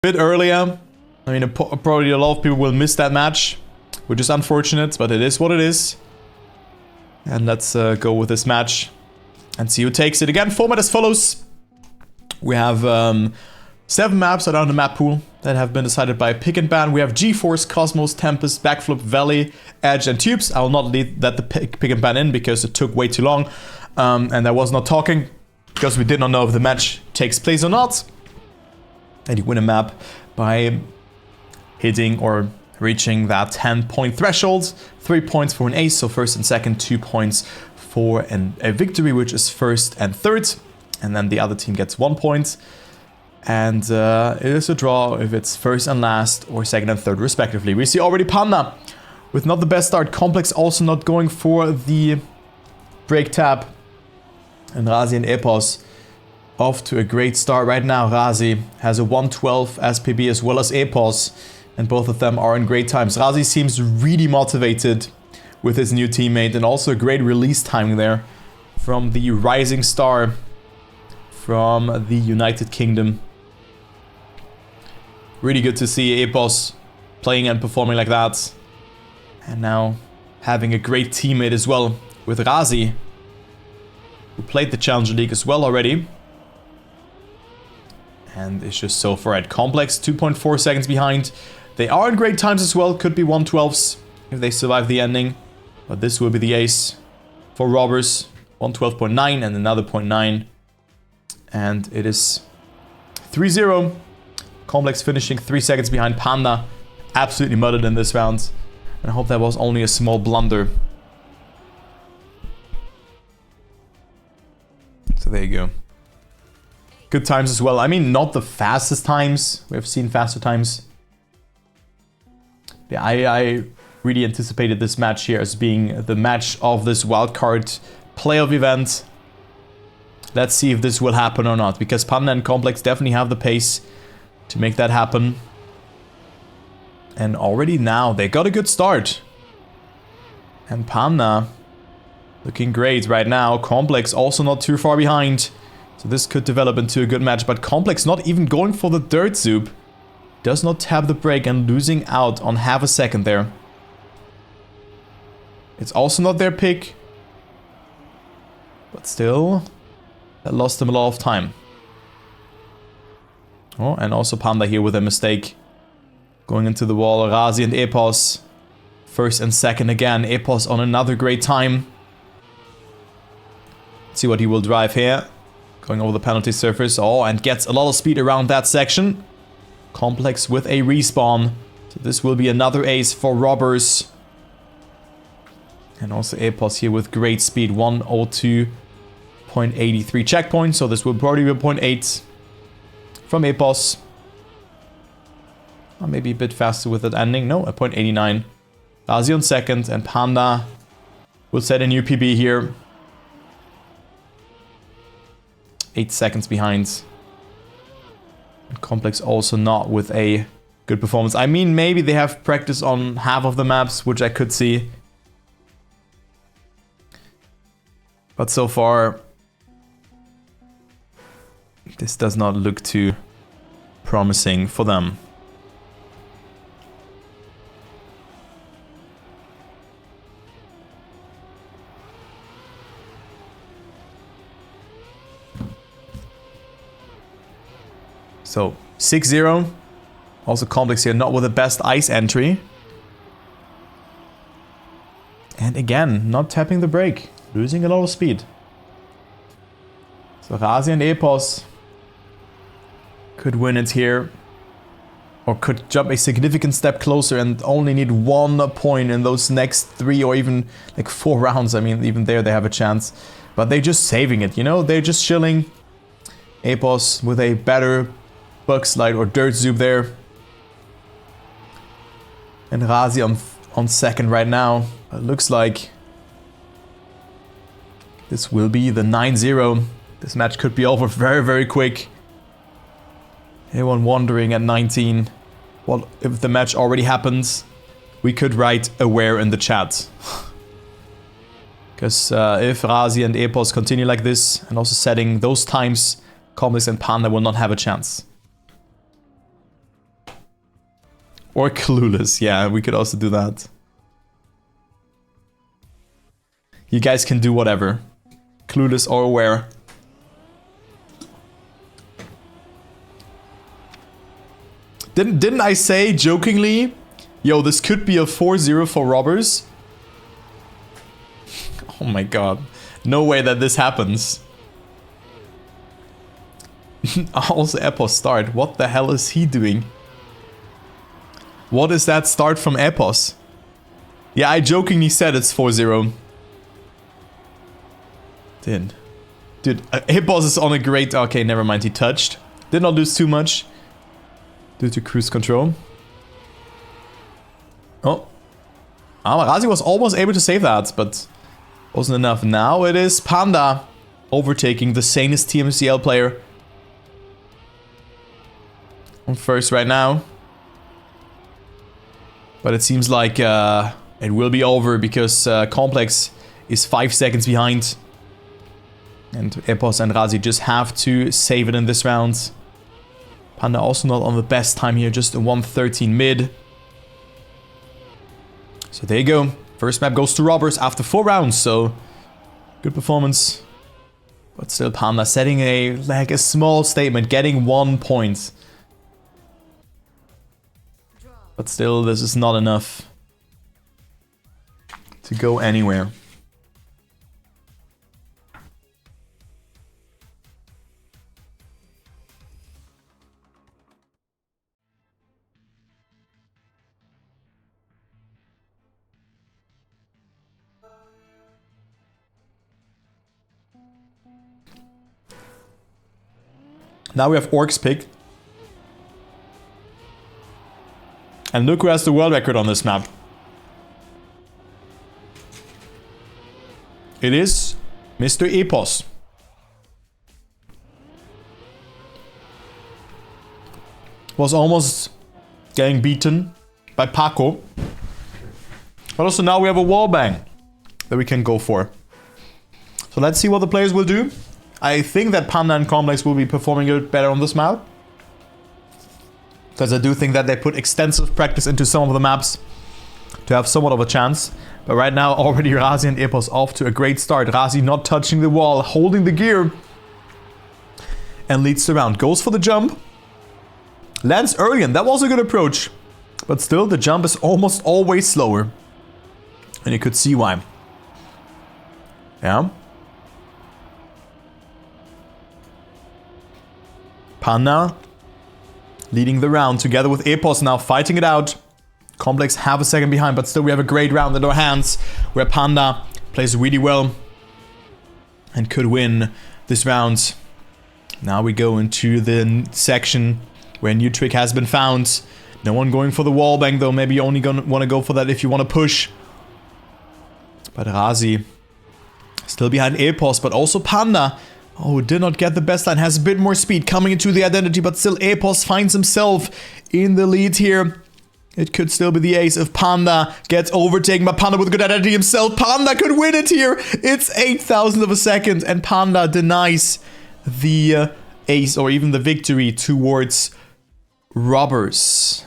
bit earlier. I mean, probably a lot of people will miss that match, which is unfortunate, but it is what it is. And let's go with this match and see who takes it. Again, format as follows. We have 7 maps that are on the map pool that have been decided by pick and ban. We have G-Force, Cosmos, Tempest, Backflip, Valley, Edge, and Tubes. I will not leave that the pick and ban in because it took way too long. And I was not talking because we did not know if the match takes place or not. And you win a map by hitting or reaching that 10-point threshold. 3 points for an ace, so first and second, 2 points for a victory, which is first and third. And then the other team gets 1 point. And it is a draw if it's first and last or second and third respectively. We see already Panda with not the best start. Complex also not going for the break tap. And Razi and Epos off to a great start right now. Razi has a 112 SPB as well as Epos. And both of them are in great times. Razi seems really motivated with his new teammate. And also a great release timing there from the rising star from the United Kingdom. Really good to see Epos playing and performing like that. And now having a great teammate as well with Razi, who played the Challenger League as well already. And it's just so far at Complex, 2.4 seconds behind. They are in great times as well, could be 112s if they survive the ending. But this will be the ace for Robbers, 112.9 and another 0.9. And it is 3-0. Complex finishing 3 seconds behind. Panda absolutely muddled in this round. And I hope that was only a small blunder. So there you go. Good times as well. I mean, not the fastest times. We have seen faster times. Yeah, I really anticipated this match here as being the match of this wildcard playoff event. Let's see if this will happen or not, because Panda and Complex definitely have the pace to make that happen. And already now, they got a good start. And Panda looking great right now. Complex also not too far behind. So this could develop into a good match, but Complex not even going for the dirt zoop. Does not tap the brake and losing out on half a second there. It's also not their pick. But still, that lost them a lot of time. Oh, and also Panda here with a mistake. Going into the wall, Razi and Epos. First and second again. Epos on another great time. Let's see what he will drive here. Going over the penalty surface. Oh, and gets a lot of speed around that section. Complex with a respawn. So this will be another ace for Robbers. And also Epos here with great speed. 102.83 checkpoint. So this will probably be a 0.8 from Epos. Or maybe a bit faster with that ending. No, a 0.89. Razi on second. And Panda will set a new PB here. 8 seconds behind. And Complex also not with a good performance. I mean, maybe they have practice on half of the maps, which I could see. But so far, this does not look too promising for them. So 6-0. Also Complex here, not with the best ice entry. And again, not tapping the brake. Losing a lot of speed. So Razi and Epos could win it here. Or could jump a significant step closer and only need 1 point in those next 3 or even like 4 rounds. I mean, even there they have a chance. But they're just saving it, you know? They're just chilling. Epos with a better bug slide or dirt zoop there. And Razi on second right now. It looks like this will be the 9-0. This match could be over very, very quick. Anyone wondering at 19, well, if the match already happens, we could write aware in the chat. Because if Razi and Epos continue like this, and also setting those times, Complex and Panda will not have a chance. Or clueless. Yeah, we could also do that. You guys can do whatever. Clueless or aware. Didn't I say jokingly, yo, this could be a 4-0 for robbers? Oh my god. No way that this happens. Also Epos start. What the hell is he doing? What is that start from Epos? Yeah, I jokingly said it's 4-0. Dude, Epos is on a great... Okay, never mind, he touched. Did not lose too much. Due to cruise control. Oh. Razi was almost able to save that, but wasn't enough. Now it is Panda overtaking the sanest TMCL player. On first right now. But it seems like it will be over because Complex is 5 seconds behind. And Epos and Razi just have to save it in this round. Panda also not on the best time here, just a 1:13 mid. So there you go. First map goes to robbers after 4 rounds, so good performance. But still Panda setting a small statement, getting 1 point. But still, this is not enough to go anywhere. Now we have Orks pick. And look who has the world record on this map. It is Mr. Epos. Was almost getting beaten by Paco. But also now we have a wallbang that we can go for. So let's see what the players will do. I think that Panda and Complex will be performing a bit better on this map. Because I do think that they put extensive practice into some of the maps to have somewhat of a chance. But right now, already Razi and Epos off to a great start. Razi not touching the wall, holding the gear. And leads the round. Goes for the jump. Lands early, and that was a good approach. But still, the jump is almost always slower. And you could see why. Yeah. Panda leading the round together with Epos now fighting it out. Complex half a second behind, but still we have a great round in our hands where Panda plays really well and could win this round. Now we go into the section where a new trick has been found. No one going for the wallbang though. Maybe you only gonna want to go for that if you want to push. But Razi still behind Epos, but also Panda. Oh, did not get the best line, has a bit more speed coming into the identity, but still Epos finds himself in the lead here. It could still be the ace if Panda gets overtaken by Panda with a good identity himself. Panda could win it here. It's 8,000 of a second, and Panda denies the ace or even the victory towards robbers.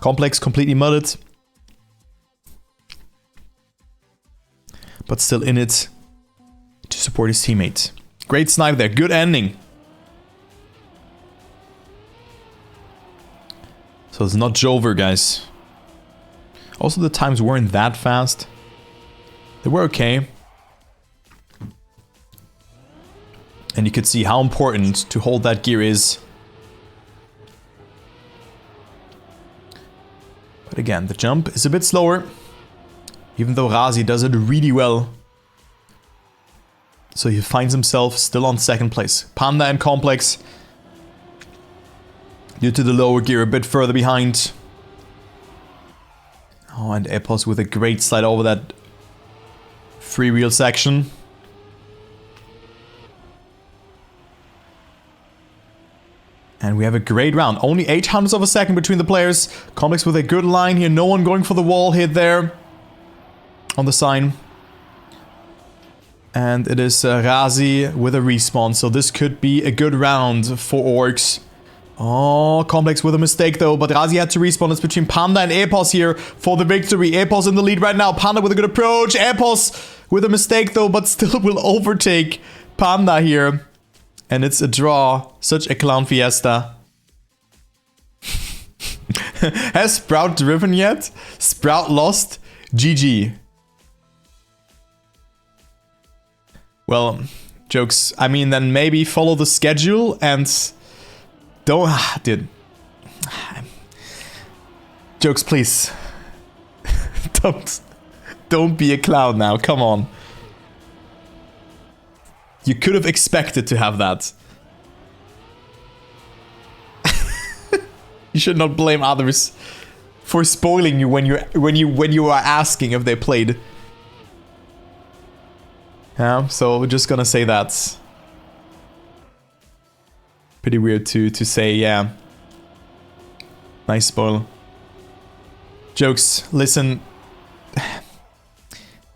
Complex completely mudded. But still in it to support his teammate. Great snipe there. Good ending. So it's not Jover, guys. Also, the times weren't that fast. They were okay. And you could see how important to hold that gear is. But again, the jump is a bit slower. Even though Razi does it really well. So he finds himself still on second place. Panda and Complex, due to the lower gear, a bit further behind. Oh, and Epos with a great slide over that freewheel section. And we have a great round. Only 800ths of a second between the players. Complex with a good line here. No one going for the wall hit there on the sign. And it is Razi with a respawn. So this could be a good round for Orks. Oh, Complex with a mistake though, but Razi had to respawn. It's between Panda and Epos here for the victory. Epos in the lead right now. Panda with a good approach. Epos with a mistake though, but still will overtake Panda here. And it's a draw. Such a clown fiesta. Has Sprout driven yet? Sprout lost. GG. Well, jokes. I mean, then maybe follow the schedule and don't... Dude. Jokes, please. Don't be a clown now. Come on. You could have expected to have that. You should not blame others for spoiling you when you are asking if they played. Yeah, so we're just gonna say that. Pretty weird to say, yeah. Nice spoil. Jokes, listen.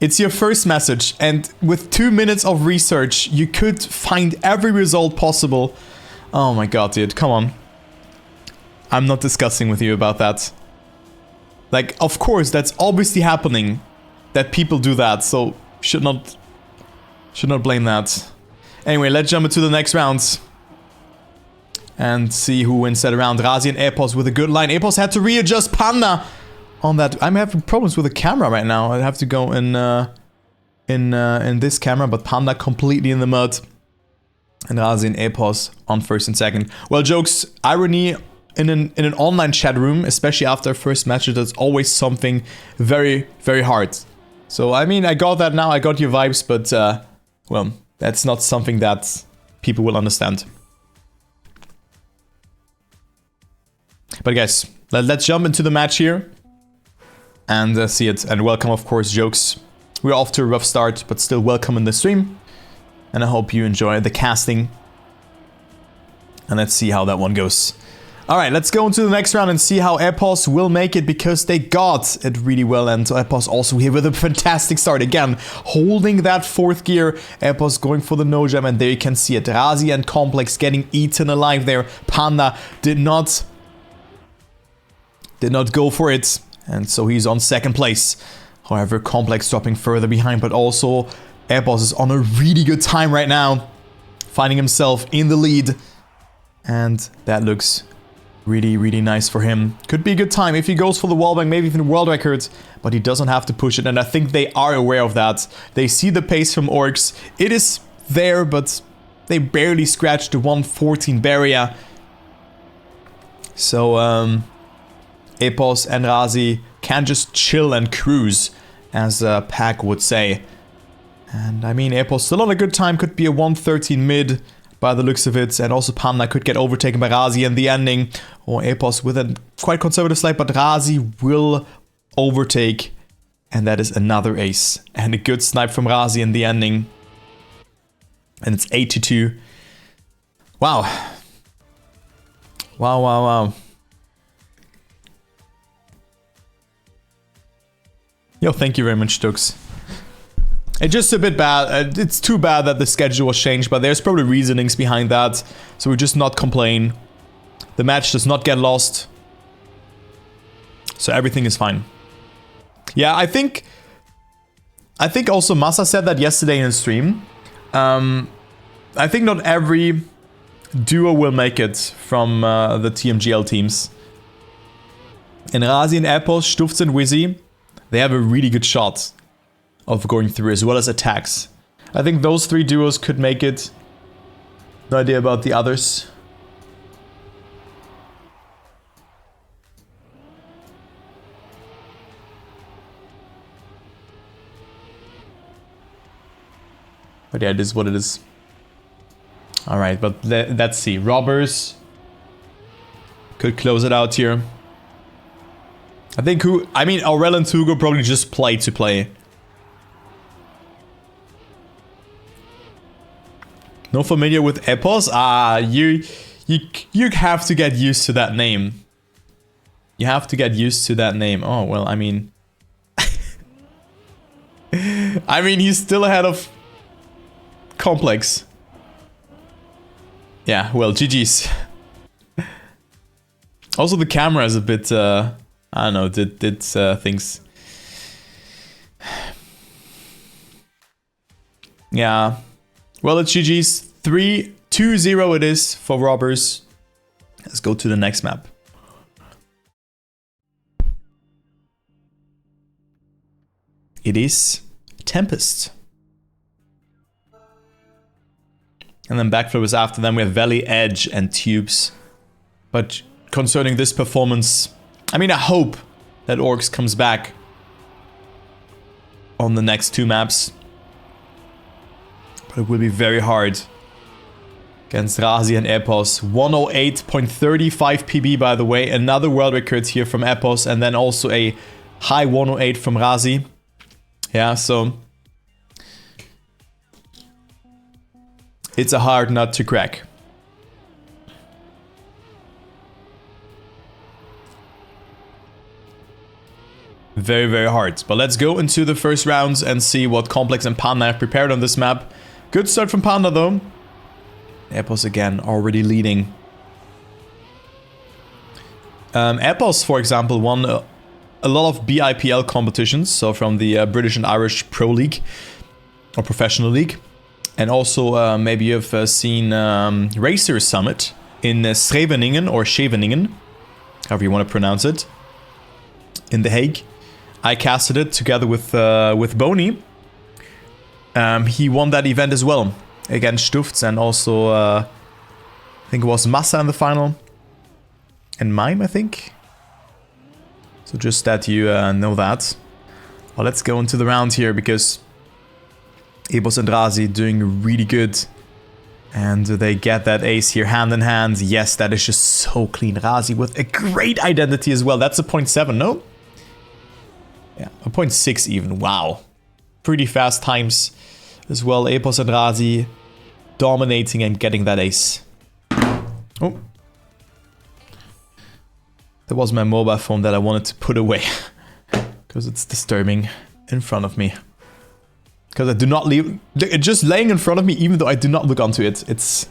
It's your first message, and with 2 minutes of research, you could find every result possible. Oh my god, dude, come on. I'm not discussing with you about that. Like, of course, that's obviously happening. That people do that, so should not blame that. Anyway, let's jump into the next round. And see who wins that round. Razi and Epos with a good line. Epos had to readjust Panda on that. I'm having problems with the camera right now. I have to go in this camera, but Panda completely in the mud. And Razi and Epos on first and second. Well, jokes, irony in an online chat room, especially after first matches, that's always something very, very hard. So, I mean, I got that now. I got your vibes, but, well, that's not something that people will understand. But guys, let's jump into the match here and see it. And welcome, of course, jokes. We're off to a rough start, but still welcome in the stream. And I hope you enjoy the casting. And let's see how that one goes. Alright, let's go into the next round and see how Epos will make it, because they got it really well. And Epos also here with a fantastic start. Again, holding that fourth gear. Epos going for the no jam, and there you can see it. Razi and Complex getting eaten alive there. Panda did not go for it, and so he's on second place. However, Complex dropping further behind, but also Epos is on a really good time right now, finding himself in the lead, and that looks really, really nice for him. Could be a good time if he goes for the wallbang, maybe even world record, but he doesn't have to push it, and I think they are aware of that. They see the pace from Orks. It is there, but they barely scratched the 114 barrier. So, Epos and Razi can just chill and cruise, as Pack would say. And I mean, Epos still on a good time, could be a 113 mid by the looks of it. And also Panda could get overtaken by Razi in the ending. Or Epos with a quite conservative slide, but Razi will overtake. And that is another ace. And a good snipe from Razi in the ending. And it's 8-2. Wow. Wow, wow, wow. Yo, thank you very much, Stokes. It's just a bit bad. It's too bad that the schedule was changed, but there's probably reasonings behind that. So we just not complain. The match does not get lost. So everything is fine. Yeah, I think also Masa said that yesterday in stream. I think not every duo will make it from the TMGL teams. And Razi and Epos, Stufz and Wizzy, they have a really good shot of going through, as well as attacks. I think those three duos could make it. No idea about the others. But yeah, it is what it is. Alright, but let's see. Robbers could close it out here. I think Aurel and Hugo probably just play to play. No familiar with Epos? Ah, you have to get used to that name. You have to get used to that name. Oh, well, I mean... I mean, he's still ahead of Complex. Yeah, well, GG's. Also, the camera is a bit, I don't know, did things. Yeah. Well, it's GG's. 3-2-0 it is for Robbers. Let's go to the next map. It is Tempest. And then backflippers after them. We have Valley, Edge, and Tubes. But concerning this performance, I mean, I hope that Orks comes back on the next two maps. But it will be very hard against Razi and Epos. 108.35 PB, by the way. Another world record here from Epos. And then also a high 108 from Razi. Yeah, so it's a hard nut to crack. Very, very hard. But let's go into the first rounds and see what Complex and Panda have prepared on this map. Good start from Panda, though. Epos again, already leading. Epos, for example, won a lot of BIPL competitions, so from the British and Irish Pro League, or Professional League. And also, maybe you've seen Racer Summit in Scheveningen, or Scheveningen, however you want to pronounce it, in The Hague. I casted it together with Boney. He won that event as well, against Stufts, and also, I think it was Massa in the final. And Mime, I think. So just that you know that. Well, let's go into the round here, because Epos and Razi doing really good. And they get that ace here hand in hand. Yes, that is just so clean. Razi with a great identity as well. That's a 0.7, no? Yeah, a 0.6 even. Wow. Pretty fast times as well. Epos and Razi dominating and getting that ace. Oh. That was my mobile phone that I wanted to put away. Because it's disturbing in front of me. Because I do not leave... It's just laying in front of me even though I do not look onto it. It's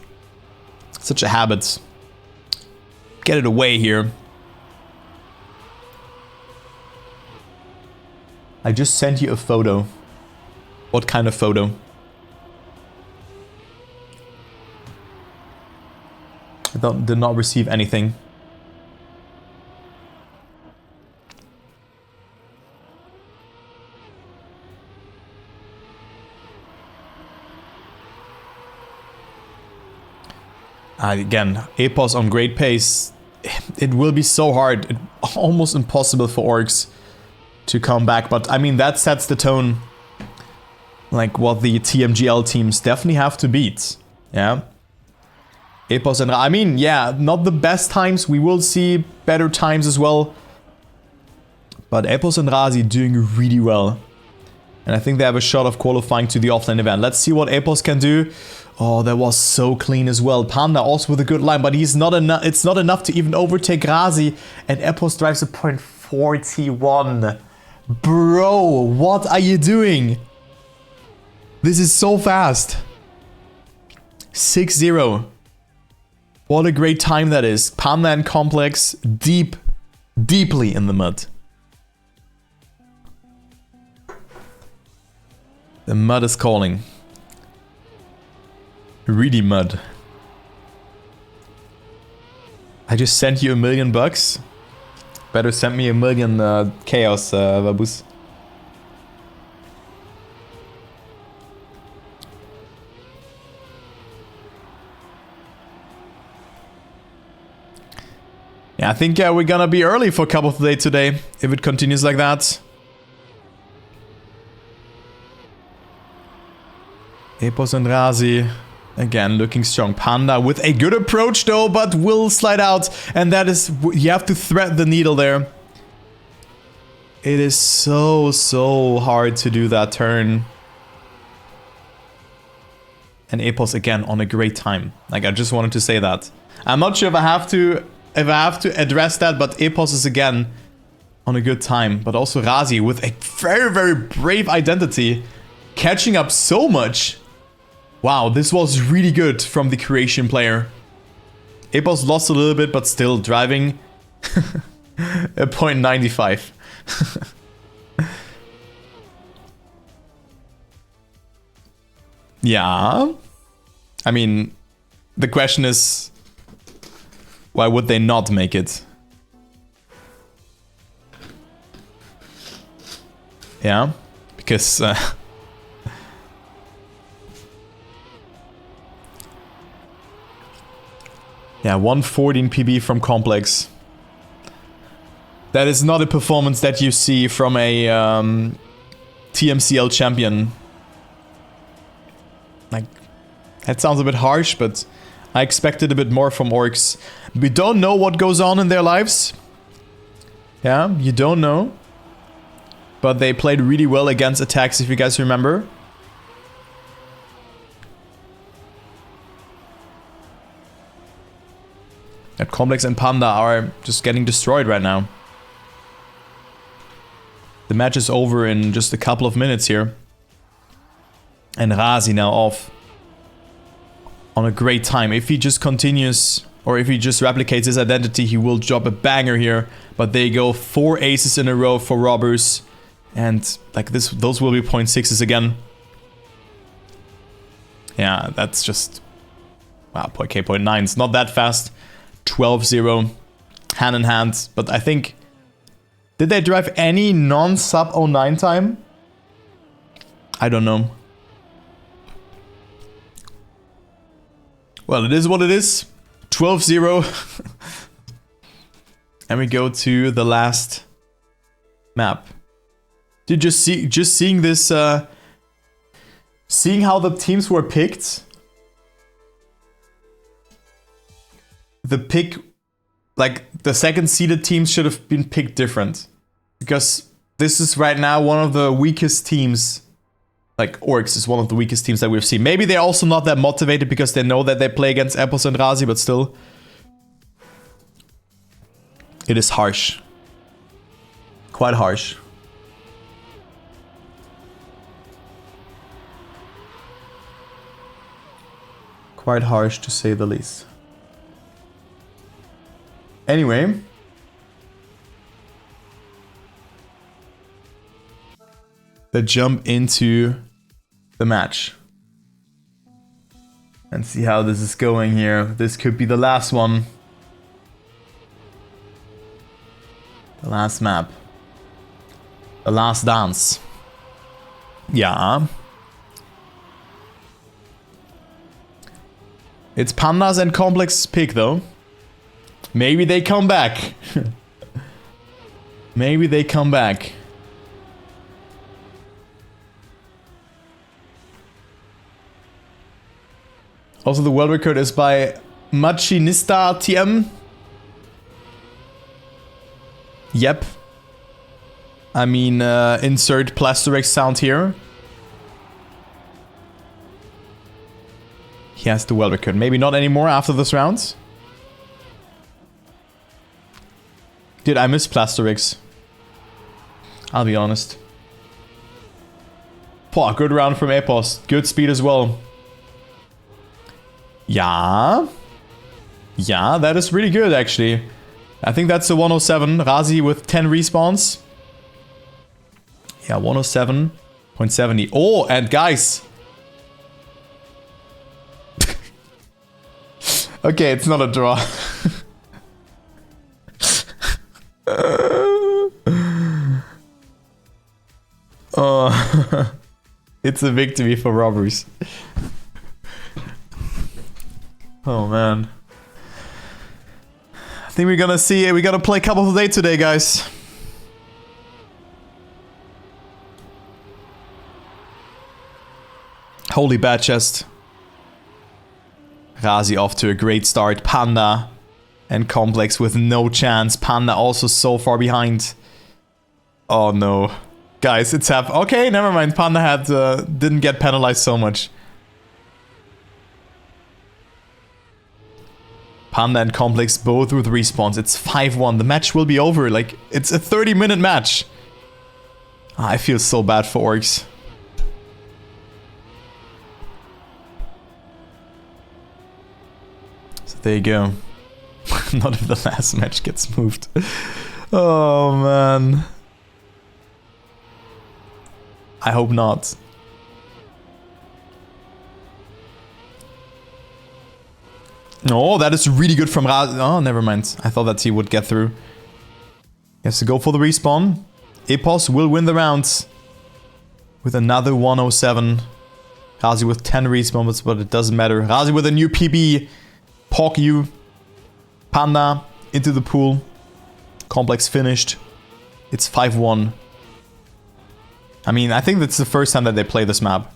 such a habit. Get it away here. I just sent you a photo. What kind of photo? I did not receive anything. Again, Epos on great pace. It will be so hard, almost impossible for Orks to come back. But I mean, that sets the tone, like what the TMGL teams definitely have to beat. Yeah. Epos and I mean, yeah, not the best times. We will see better times as well. But Epos and Razi doing really well. And I think they have a shot of qualifying to the offline event. Let's see what Epos can do. Oh, that was so clean as well. Panda also with a good line, but he's not enough. It's not enough to even overtake Razi. And Epos drives a 0.41. Bro, what are you doing? This is so fast. 6-0. What a great time that is. Panda and Complex deeply in the mud. The mud is calling. Really mud. I just sent you $1 million. Better send me $1 million chaos, Vabus. Yeah, I think we're gonna be early for Cup of the Day today, if it continues like that. Epos and Razi, again, looking strong. Panda with a good approach though, but will slide out. And that is, you have to thread the needle there. It is so hard to do that turn. And Epos again on a great time. Like, I just wanted to say that. I'm not sure if I have to address that, but Epos is again on a good time. But also Razi with a very brave identity, catching up so much. Wow, this was really good from the Croatian player. Epos lost a little bit, but still driving A 0.95. Yeah. I mean, the question is, why would they not make it? Yeah, because yeah, 114 PB from Complex. That is not a performance that you see from a TMCL champion. Like, that sounds a bit harsh, but I expected a bit more from Orks. We don't know what goes on in their lives. Yeah, you don't know. But they played really well against attacks, if you guys remember. That Complex and Panda are just getting destroyed right now. The match is over in just a couple of minutes here. And Razi now off. On a great time. If he just continues, or if he just replicates his identity, he will drop a banger here. But they go 4 aces in a row for robbers. And like this, those will be 0.6s again. Yeah, that's just... Wow, okay, 0.9. It's not that fast. 12-0. Hand in hand. But I think... Did they drive any non-sub 09 time? I don't know. Well, it is what it is. 12-0. And we go to the last map. Dude, just seeing this, seeing how the teams were picked. The pick, like the second seeded teams should have been picked different. Because this is right now one of the weakest teams. Like, Orks is one of the weakest teams that we've seen. Maybe they're also not that motivated because they know that they play against Apples and Razi, but still. It is harsh. Quite harsh. Quite harsh to say the least. Anyway. Let's jump into the match. And see how this is going here. This could be the last one. The last map. The last dance. Yeah. It's Pandas and Complex pick though. Maybe they come back. Maybe they come back. Also, the world record is by Machinista TM. Yep. I mean, insert Plasterix sound here. He has the world record. Maybe not anymore after this round. Dude, I miss Plasterix. I'll be honest. Poh, good round from Epos. Good speed as well. Yeah. Yeah, that is really good, actually. I think that's a 107. Razi with 10 respawns. Yeah, 107.70. Oh, and guys. Okay, it's not a draw. Oh, it's a victory for robbers. Oh man. I think we're gonna see, we gotta play Cup of the Day today, guys. Holy bad chest. Razi off to a great start. Panda and Complex with no chance. Panda also so far behind. Oh no. Guys, it's okay, never mind. Panda had didn't get penalized so much. Panda and Complex both with respawns. It's 5-1. The match will be over. Like, it's a 30-minute match. I feel so bad for Orks. So there you go. Not if the last match gets moved. Oh, man. I hope not. Oh, that is really good from Razi. Oh, never mind. I thought that he would get through. He has to go for the respawn. Epos will win the round with another 107. Razi with 10 respawns, but it doesn't matter. Razi with a new PB. Pog you. Panda into the pool. Complex finished. It's 5-1. I mean, I think that's the first time that they play this map.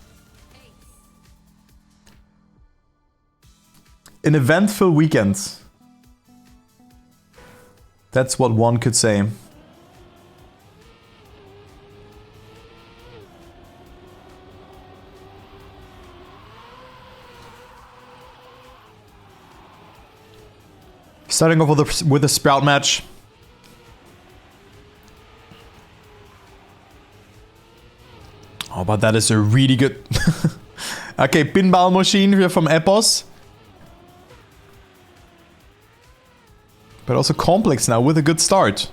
An eventful weekend. That's what one could say. Starting off with a Sprout match. Oh, but that is a really good... Okay, pinball machine here from Epos. But also Complex now with a good start.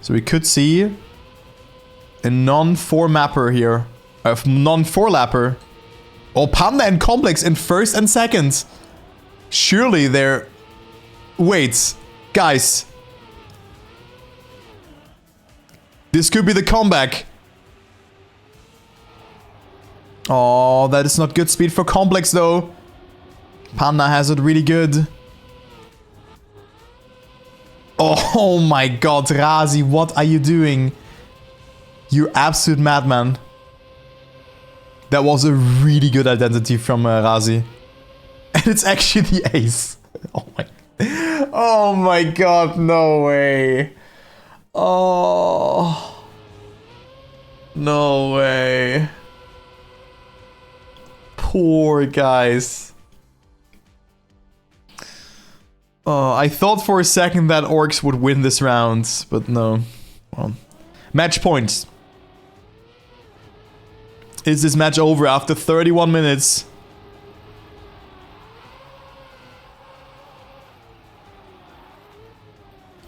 So we could see a non-4 mapper here. Non-4 lapper. Oh, Panda and Complex in first and second. Surely they're... Wait, guys. This could be the comeback. Oh, that is not good speed for Complex though. Panda has it really good. Oh my god, Razi, what are you doing? You absolute madman. That was a really good identity from Razi. And it's actually the ace. Oh my god, no way. Oh. No way. Poor guys. Oh, I thought for a second that Orks would win this round, but no. Well, match point. Is this match over after 31 minutes?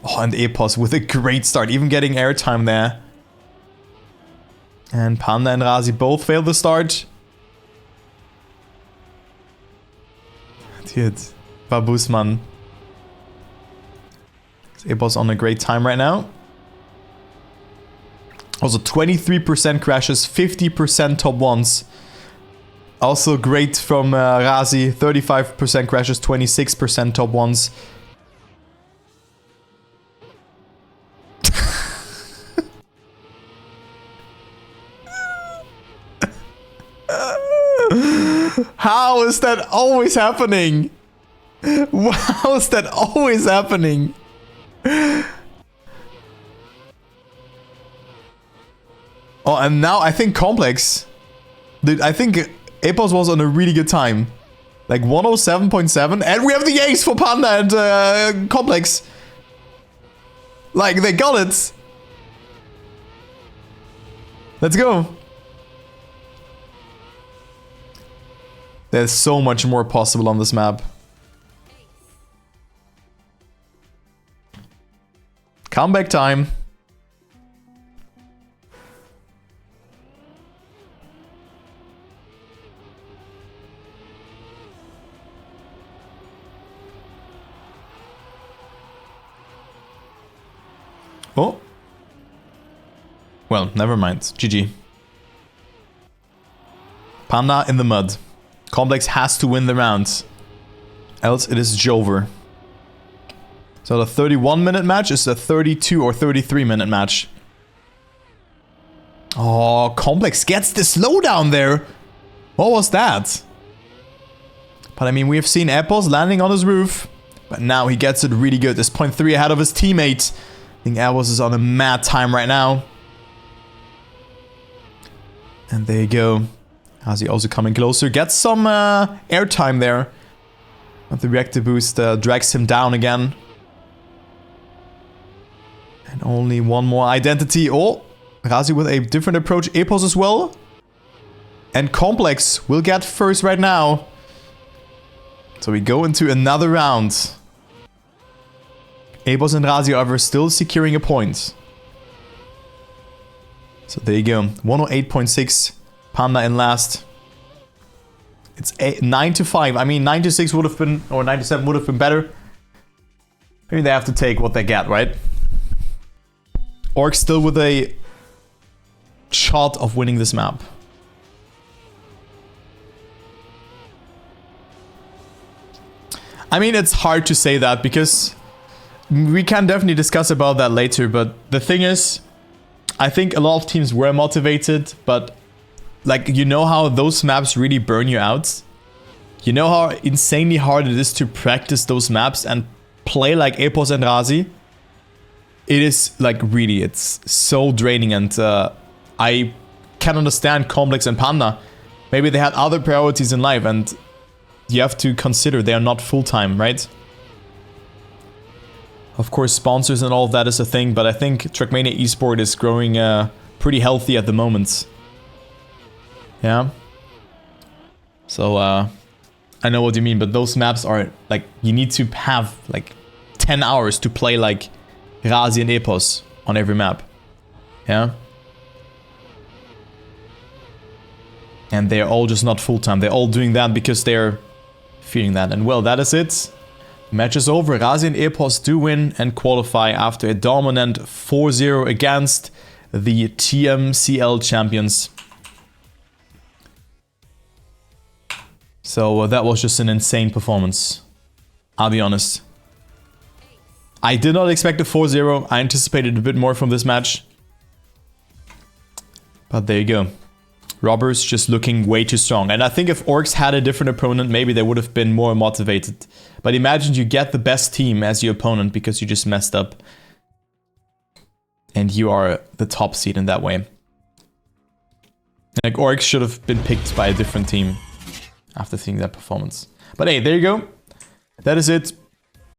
Oh, and Epos with a great start, even getting airtime there. And Panda and Razi both failed the start. Dude, Babusman. Epos on a great time right now. Also 23% crashes, 50% top ones. Also great from Razi, 35% crashes, 26% top ones. How is that always happening? How is that always happening? Oh, and now I think Complex. Dude, I think Epos was on a really good time. Like 107.7. And we have the ace for Panda and Complex. Like, they got it. Let's go. There's so much more possible on this map. Comeback time. Oh. Well, never mind. GG. Panda in the mud. Complex has to win the round. Else it is Jover. So the 31-minute match is a 32 or 33-minute match. Oh, Complex gets the slowdown there. What was that? But I mean, we have seen Epos landing on his roof. But now he gets it really good. There's 0.3 ahead of his teammate. I think Epos is on a mad time right now. And there you go. Razi also coming closer. Gets some airtime there. But the reactor boost drags him down again. And only one more identity. Oh, Razi with a different approach. Epos as well. And Complex will get first right now. So we go into another round. Abos and Razi, however, still securing a point. So there you go. 108.6. Panda in last. It's 9 to 5. I mean, 9 to 6 would have been, or 9 to 7 would have been better. Maybe they have to take what they get, right? Orks still with a shot of winning this map. I mean, it's hard to say that because we can definitely discuss about that later. But the thing is, I think a lot of teams were motivated, but like, you know how those maps really burn you out? You know how insanely hard it is to practice those maps and play like Epos and Razi? It is like really, it's so draining, and I can understand Complex and Panda. Maybe they had other priorities in life, and you have to consider they are not full-time, right? Of course, sponsors and all of that is a thing, but I think Trackmania Esport is growing pretty healthy at the moment. Yeah. So, I know what you mean, but those maps are like, you need to have like 10 hours to play like Razi and Epos on every map. Yeah. And they're all just not full-time. They're all doing that because they're feeling that. And well, that is it. Match is over. Razi and Epos do win and qualify after a dominant 4-0 against the TMCL champions. So that was just an insane performance. I'll be honest. I did not expect a 4-0. I anticipated a bit more from this match. But there you go. Robbers just looking way too strong. And I think if Orks had a different opponent, maybe they would have been more motivated. But imagine you get the best team as your opponent because you just messed up. And you are the top seed in that way. Like, Orks should have been picked by a different team after seeing that performance. But hey, there you go. That is it.